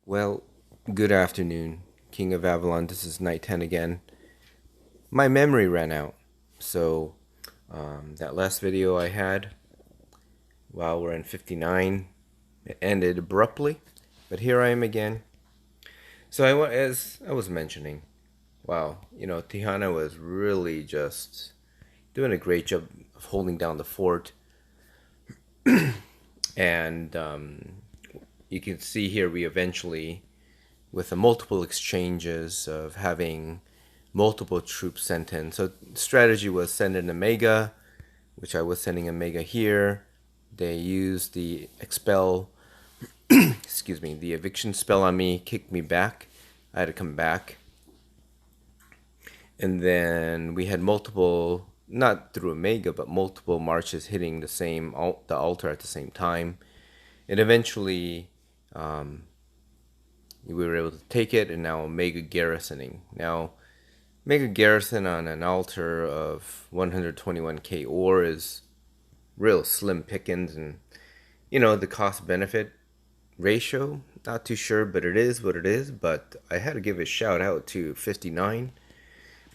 Well, good afternoon, King of Avalon. This is night 10 again. My memory ran out, so that last video I had while we're in 59, it ended abruptly, but here I am again. So as I was mentioning, wow, Tihana was really just doing a great job of holding down the fort, and you can see here we eventually, with the multiple exchanges of having multiple troops sent in. So the strategy was send in a mega, which I was sending a mega here. They used the expel, excuse me, the eviction spell on me, kicked me back. I had to come back. And then we had multiple, not through a mega, but multiple marches hitting the altar at the same time. And eventually, we were able to take it, and now mega garrisoning. Now, mega garrison on an altar of 121k ore is real slim pickings, and the cost benefit ratio, not too sure, but it is what it is. But I had to give a shout out to 59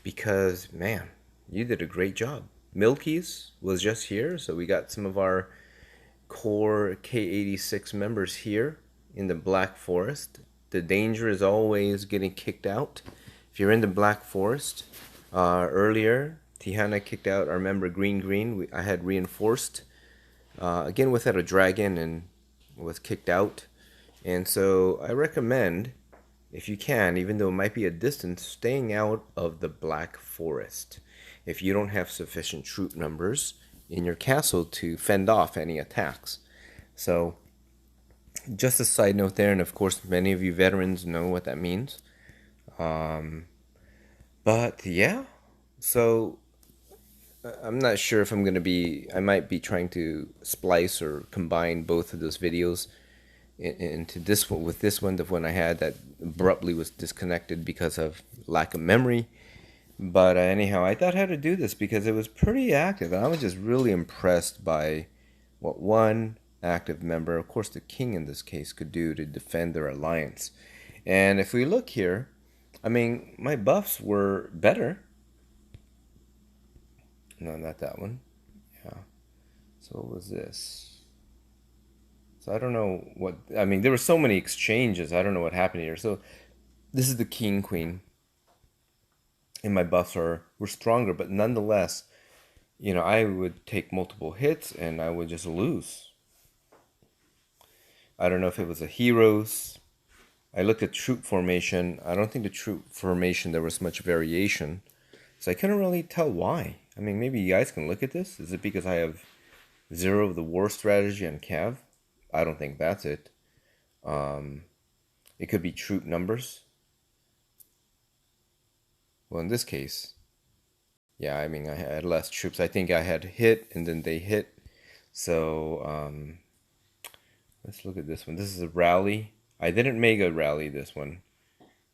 because, man, you did a great job. Milky's was just here, so we got some of our core K86 members here in the Black Forest. The danger is always getting kicked out. If you're in the Black Forest, earlier, Tihana kicked out our member Green Green. I had reinforced, again without a dragon, and was kicked out. And so I recommend, if you can, even though it might be a distance, staying out of the Black Forest if you don't have sufficient troop numbers in your castle to fend off any attacks. So just a side note there, and of course many of you veterans know what that means. But yeah, so I'm not sure if I might be trying to splice or combine both of those videos into this one, with this one, the one I had that abruptly was disconnected because of lack of memory. But anyhow, I thought how to do this because it was pretty active, and I was just really impressed by what one active member, of course the king in this case, could do to defend their alliance. And if we look here, I mean, my buffs were better. No, not that one. Yeah. So what was this? So I don't know what, I mean, there were so many exchanges. I don't know what happened here. So this is the king queen, and my buffs were stronger, but nonetheless, I would take multiple hits and I would just lose. I don't know if it was a heroes. I looked at troop formation. I don't think the troop formation there was much variation. So I couldn't really tell why. I mean, maybe you guys can look at this. Is it because I have 0 of the war strategy on Cav? I don't think that's it. It could be troop numbers. Well, in this case, yeah, I mean, I had less troops. I think I had hit and then they hit. So, let's look at this one. This is a rally. I didn't mega rally this one.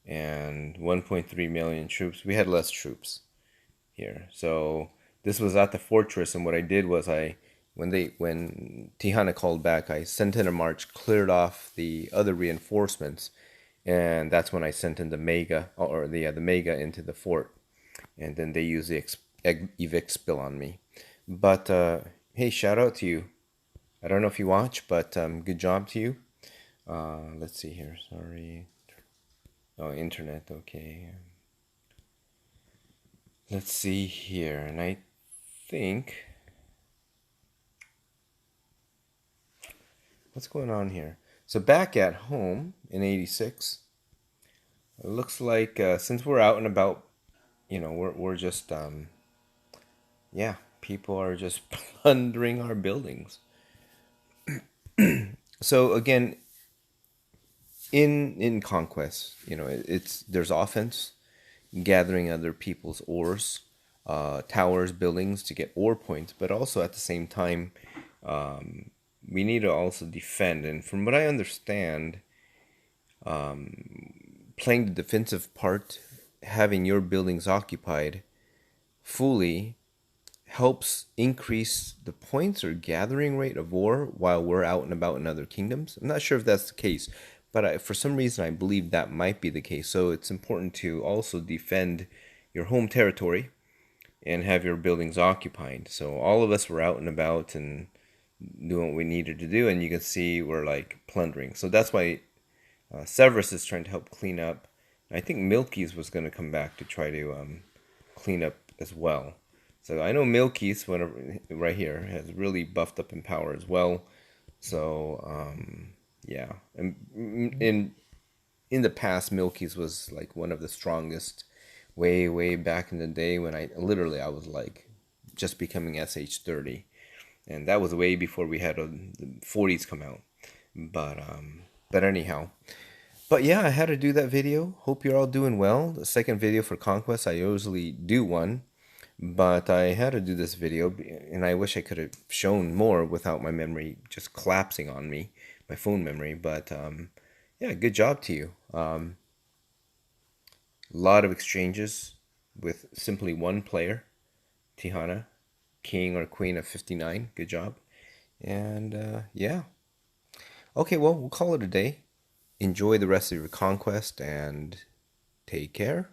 And 1.3 million troops. We had less troops here. So this was at the fortress, and what I did was when Tihana called back, I sent in a march, cleared off the other reinforcements, and that's when I sent in the mega, or the mega into the fort, and then they used the evict spill on me. But hey, shout out to you. I don't know if you watch, but good job to you. Let's see here. Sorry. Oh, internet. Okay. Let's see here, and I think what's going on here? So back at home in 86, it looks like since we're out and about, we're just yeah, people are just plundering our buildings. So again, in conquest, there's offense, gathering other people's ores, towers, buildings to get ore points, but also at the same time, we need to also defend. And from what I understand, playing the defensive part, having your buildings occupied fully, helps increase the points or gathering rate of ore while we're out and about in other kingdoms. I'm not sure if that's the case, but for some reason I believe that might be the case. So it's important to also defend your home territory and have your buildings occupied. So all of us were out and about and doing what we needed to do, and you can see we're like plundering. So that's why Severus is trying to help clean up. I think Milky's was going to come back to try to clean up as well. So I know Milky's, whenever, right here, has really buffed up in power as well. So yeah, and in the past, Milky's was like one of the strongest. Way back in the day when I was like just becoming SH30, and that was way before we had the 40s come out. But anyhow, but yeah, I had to do that video. Hope you're all doing well. The second video for Conquest, I usually do one, but I had to do this video, and I wish I could have shown more without my memory just collapsing on me, my phone memory. But yeah, good job to you. A lot of exchanges with simply one player, Tihana, king or queen of 59. Good job. And yeah. Okay, well, we'll call it a day. Enjoy the rest of your conquest and take care.